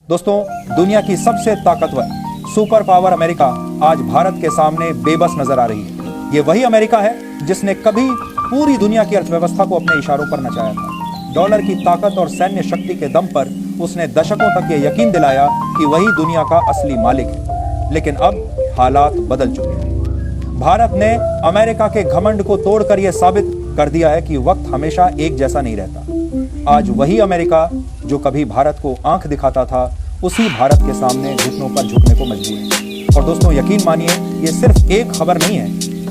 दोस्तों, दुनिया की सबसे ताकतवर सुपर पावर अमेरिका आज भारत के सामने बेबस नजर आ रही है। ये वही अमेरिका है जिसने कभी पूरी दुनिया की अर्थव्यवस्था को अपने इशारों पर नचाया था। डॉलर की ताकत और सैन्य शक्ति के दम पर उसने दशकों तक ये यकीन दिलाया कि वही दुनिया का असली मालिक है। लेकिन अब हालात बदल चुके हैं। भारत ने अमेरिका के घमंड को तोड़कर यह साबित कर दिया है कि वक्त हमेशा एक जैसा नहीं रहता। आज वही अमेरिका जो कभी भारत को आंख दिखाता था, उसी भारत के सामने घुटनों पर झुकने को मजबूर है। और दोस्तों, यकीन मानिए, ये सिर्फ एक खबर नहीं है,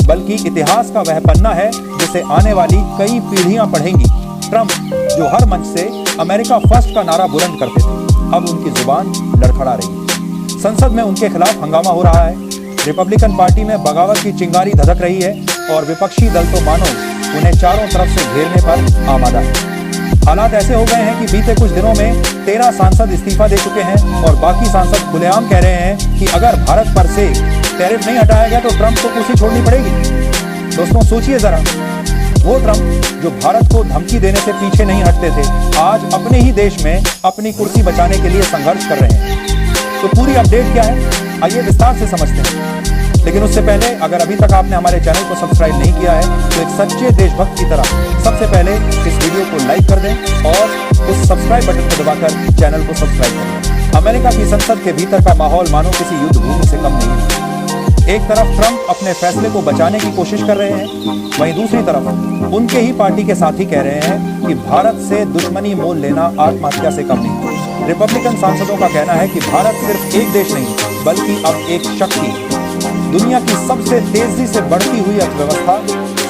बल्कि इतिहास का वह पन्ना है जिसे आने वाली कई पीढ़ियां पढ़ेंगी। ट्रंप, जो हर मंच से अमेरिका फर्स्ट का नारा बुलंद करते थे, अब उनकी जुबान लड़खड़ा रही है। संसद में उनके खिलाफ हंगामा हो रहा है। रिपब्लिकन पार्टी में बगावत की चिंगारी धधक रही है और विपक्षी दल तो मानो उन्हें चारों तरफ से घेरने पर आमादा है। हालात ऐसे हो गए हैं कि बीते कुछ दिनों में 13 सांसद इस्तीफा दे चुके हैं और बाकी सांसद खुलेआम कह रहे हैं कि अगर भारत पर से टैरिफ नहीं हटाया गया तो ट्रंप को कुर्सी छोड़नी पड़ेगी। दोस्तों, सोचिए जरा, वो ट्रंप जो भारत को धमकी देने से पीछे नहीं हटते थे, आज अपने ही देश में अपनी कुर्सी बचाने के लिए संघर्ष कर रहे हैं। तो पूरी अपडेट क्या है, आइए विस्तार से समझते हैं। लेकिन उससे पहले, अगर अभी तक आपने हमारे चैनल को सब्सक्राइब नहीं किया है तो एक सच्चे देशभक्त की तरह सबसे पहले इस वीडियो को लाइक कर दें और उस सब्सक्राइब बटन को दबाकर चैनल को सब्सक्राइब करें। अमेरिका की संसद के भीतर का माहौल मानो किसी युद्ध भूमि से कम नहीं है। एक तरफ ट्रंप अपने फैसले को बचाने की कोशिश कर रहे हैं, वहीं दूसरी तरफ उनके ही पार्टी के साथी कह रहे हैं कि भारत से दुश्मनी मोल लेना आत्महत्या से कम नहीं। रिपब्लिकन सांसदों का कहना है कि भारत सिर्फ एक देश नहीं, बल्कि अब एक शक्ति, दुनिया की सबसे तेजी से बढ़ती हुई अर्थव्यवस्था,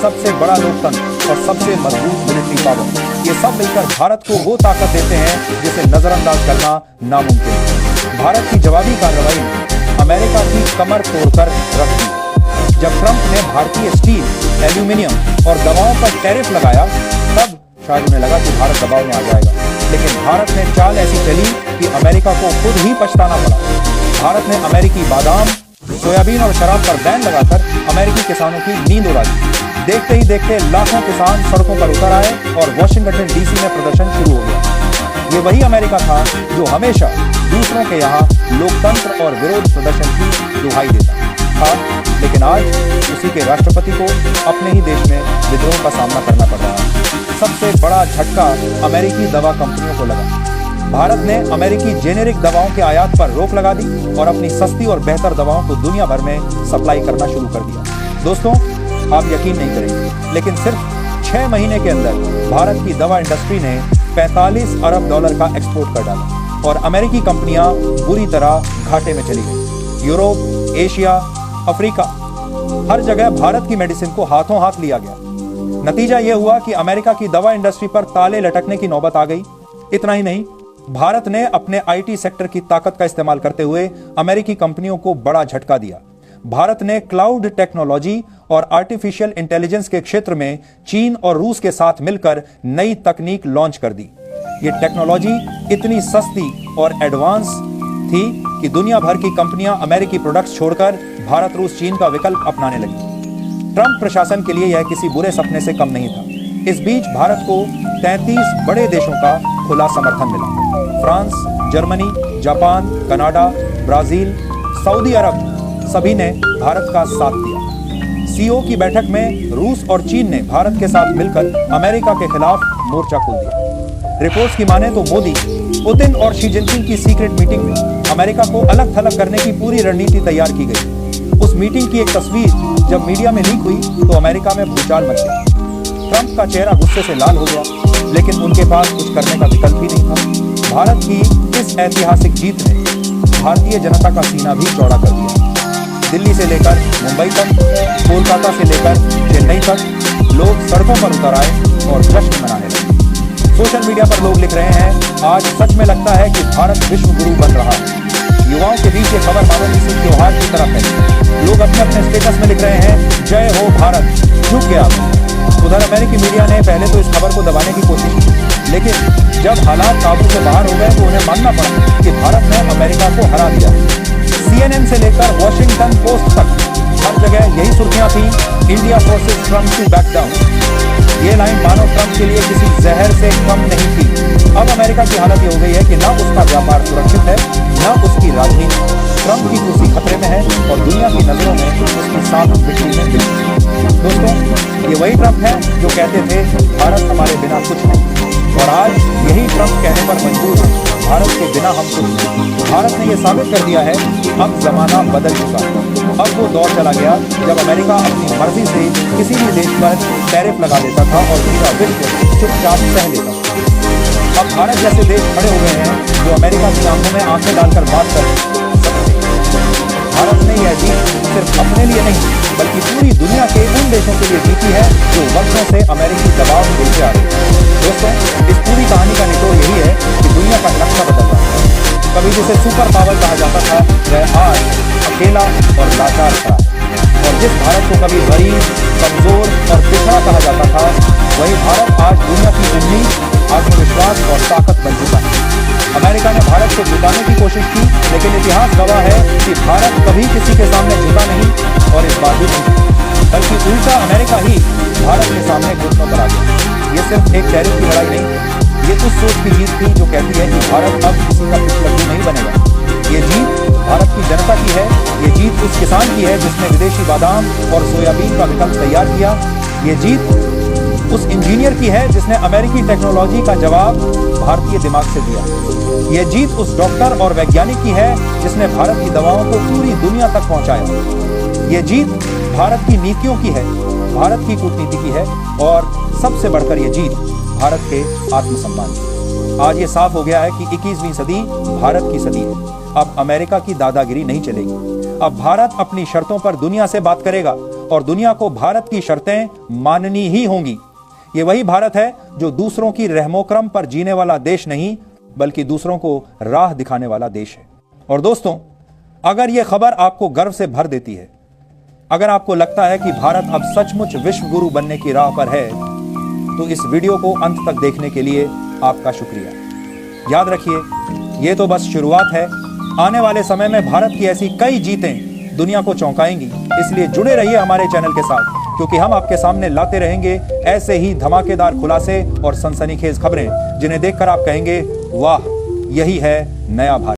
सबसे बड़ा लोकतंत्र और सबसे मजबूत मिलिट्री पावर, ये सब मिलकर भारत को वो ताकत देते हैं जिसे नजरअंदाज करना नामुमकिन है। भारत की जवाबी कार्रवाई ने अमेरिका की कमर तोड़कर रख दी। जब ट्रंप ने भारतीय स्टील, एल्यूमिनियम और दवाओं पर टैरिफ लगाया, तब शायद उन्हें लगा कि भारत दबाव में आ जाएगा। लेकिन भारत ने चाल ऐसी चली कि अमेरिका को खुद ही पछताना पड़ा। भारत ने अमेरिकी बादाम, सोयाबीन और शराब पर बैन लगाकर अमेरिकी किसानों की नींद उड़ा दी। देखते ही देखते लाखों किसान सड़कों पर उतर आए और वाशिंगटन डीसी में प्रदर्शन शुरू हो गया। ये वही अमेरिका था जो हमेशा दूसरों के यहाँ लोकतंत्र और विरोध प्रदर्शन की दुहाई देता था। लेकिन आज उसी के राष्ट्रपति को अपने ही देश में विद्रोह का सामना करना पड़ रहा है। सबसे बड़ा झटका अमेरिकी दवा कंपनियों को लगा। भारत ने अमेरिकी जेनेरिक दवाओं के आयात पर रोक लगा दी और अपनी सस्ती और बेहतर दवाओं को दुनिया भर में सप्लाई करना शुरू कर दिया। दोस्तों, आप यकीन नहीं करेंगे, लेकिन सिर्फ 6 महीने के अंदर भारत की दवा इंडस्ट्री ने 45 अरब डॉलर का एक्सपोर्ट कर डाला और अमेरिकी कंपनियां बुरी तरह घाटे में चली गई। यूरोप, एशिया, अफ्रीका, हर जगह भारत की मेडिसिन को हाथों हाथ लिया गया। नतीजा यह हुआ कि अमेरिका की दवा इंडस्ट्री पर ताले लटकने की नौबत आ गई। इतना ही नहीं, भारत ने अपने आईटी सेक्टर की ताकत का इस्तेमाल करते हुए अमेरिकी कंपनियों को बड़ा झटका दिया। भारत ने क्लाउड टेक्नोलॉजी और आर्टिफिशियल इंटेलिजेंस के क्षेत्र में चीन और रूस के साथ मिलकर नई तकनीक लॉन्च कर दी। ये टेक्नोलॉजी इतनी सस्ती और एडवांस थी कि दुनिया भर की कंपनियां अमेरिकी प्रोडक्ट्स छोड़कर भारत, रूस, चीन का विकल्प अपनाने लगी। ट्रंप प्रशासन के लिए यह किसी बुरे सपने से कम नहीं था। इस बीच भारत को 33 बड़े देशों का खुला समर्थन मिला। France, Germany, Japan, Canada, Brazil, Saudi Arab, सभी ने भारत का साथ दिया। सीओ की बैठक में रूस और चीन ने भारत के साथ मिलकर अमेरिका के खिलाफ मोर्चा खोल दिया। रिपोर्ट्स की माने तो मोदी, पुतिन और शी जिनपिंग की सीक्रेट मीटिंग में अमेरिका को अलग थलग करने की पूरी रणनीति तैयार की गई। उस मीटिंग की एक तस्वीर जब मीडिया में लीक हुई तो अमेरिका में भूचाल मच गया। ट्रंप का चेहरा गुस्से से लाल हो गया, लेकिन उनके पास कुछ करने का विकल्प ही नहीं था। भारत की इस ऐतिहासिक जीत ने भारतीय जनता का सीना भी चौड़ा कर दिया। दिल्ली से लेकर मुंबई तक, कोलकाता से लेकर चेन्नई तक लोग सड़कों पर उतर आए और जश्न मनाने लगे। सोशल मीडिया पर लोग लिख रहे हैं, आज सच में लगता है कि भारत विश्व गुरु बन रहा है। युवाओं के बीच ये खबर मानो किसी त्योहार की तरह है। लोग अपने अपने स्टेटस में लिख रहे हैं, जय हो भारत, झुक गया। उधर अमेरिकी मीडिया ने पहले तो इस खबर को दबाने की कोशिश की, लेकिन जब हालात काबू से बाहर हो गए तो उन्हें मानना पड़ा कि भारत ने अमेरिका को हरा दिया। CNN से लेकर वॉशिंगटन पोस्ट तक हर जगह यही सुर्खियां थी, India forces Trump to back down. ये लाइन मानो ट्रंप के लिए किसी जहर से कम नहीं थी। अब अमेरिका की हालत ये हो गई है कि ना उसका व्यापार सुरक्षित है राजनीति। ट्रंप की कुर्सी खतरे में है और दुनिया की नजरों में उसकी साख मिट्टी में मिल चुकी है। दोस्तों, ये वही ट्रंप है जो कहते थे भारत हमारे बिना कुछ नहीं, और आज यही ट्रंप कहने पर मजबूर है भारत के बिना हम कुछ नहीं। भारत ने यह साबित कर दिया है कि अब जमाना बदल चुका है। अब वो दौर चला गया जब अमेरिका अपनी मर्जी से किसी भी देश पर टैरिफ लगा देता था और पूरा विश्व चुपचाप सह लेता था। अब भारत जैसे देश खड़े हो गए हैं जो अमेरिका की आंखों में आंखें डालकर बात कर सकते हैं। भारत ने यह जीत सिर्फ अपने लिए नहीं बल्कि पूरी दुनिया के उन देशों के लिए जीती है जो वर्षों से अमेरिकी दबाव झेलते आ रहे हैं। दोस्तों, इस पूरी कहानी का निचोड़ यही है कि दुनिया का नक्शा बदल रहा है। कभी जिसे सुपर पावर कहा जाता था वह आज अकेला और लाचार खड़ा है, और जिस भारत को कभी गरीब, कमजोर और पिछड़ा कहा जाता था वही भारत आज दुनिया की उम्मीद, आत्मविश्वास और ताकत बन चुका है। अमेरिका ने भारत को झुकाने की कोशिश की, लेकिन इतिहास गवाह है कि भारत कभी किसी के सामने झुका नहीं और इस बार भी नहीं, बल्कि उल्टा अमेरिका ही भारत के सामने घुटनों पर आ गया। ये सिर्फ एक टैरिफ की लड़ाई नहीं, ये उस सोच की जीत थी जो कहती है कि भारत अब किसी का पिछलग्गू नहीं बनेगा। ये जीत भारत की जनता की है, ये जीत उस किसान की है जिसने विदेशी बादाम और सोयाबीन का विकल्प तैयार किया। ये जीत उस इंजीनियर की है जिसने अमेरिकी टेक्नोलॉजी का जवाब भारतीय दिमाग से दिया। यह जीत उस डॉक्टर और वैज्ञानिक की है जिसने भारत की दवाओं को पूरी दुनिया तक पहुंचाया। यह जीत भारत की नीतियों की है, भारत की कूटनीति की है, और सबसे बढ़कर यह जीत भारत के आत्मसम्मान की। आज ये साफ हो गया है कि 21वीं सदी भारत की सदी है। अब अमेरिका की दादागिरी नहीं चलेगी। अब भारत अपनी शर्तों पर दुनिया से बात करेगा और दुनिया को भारत की शर्तें माननी ही होंगी। ये वही भारत है जो दूसरों की रहमोकरम पर जीने वाला देश नहीं बल्कि दूसरों को राह दिखाने वाला देश है। और दोस्तों, अगर यह खबर आपको गर्व से भर देती है, अगर आपको लगता है कि भारत अब सचमुच विश्व गुरु बनने की राह पर है, तो इस वीडियो को अंत तक देखने के लिए आपका शुक्रिया। याद रखिए, यह तो बस शुरुआत है। आने वाले समय में भारत की ऐसी कई जीतें दुनिया को चौंकाएंगी। इसलिए जुड़े रहिए हमारे चैनल के साथ, क्योंकि हम आपके सामने लाते रहेंगे ऐसे ही धमाकेदार खुलासे और सनसनीखेज खबरें जिन्हें देखकर आप कहेंगे, वाह, यही है नया भारत।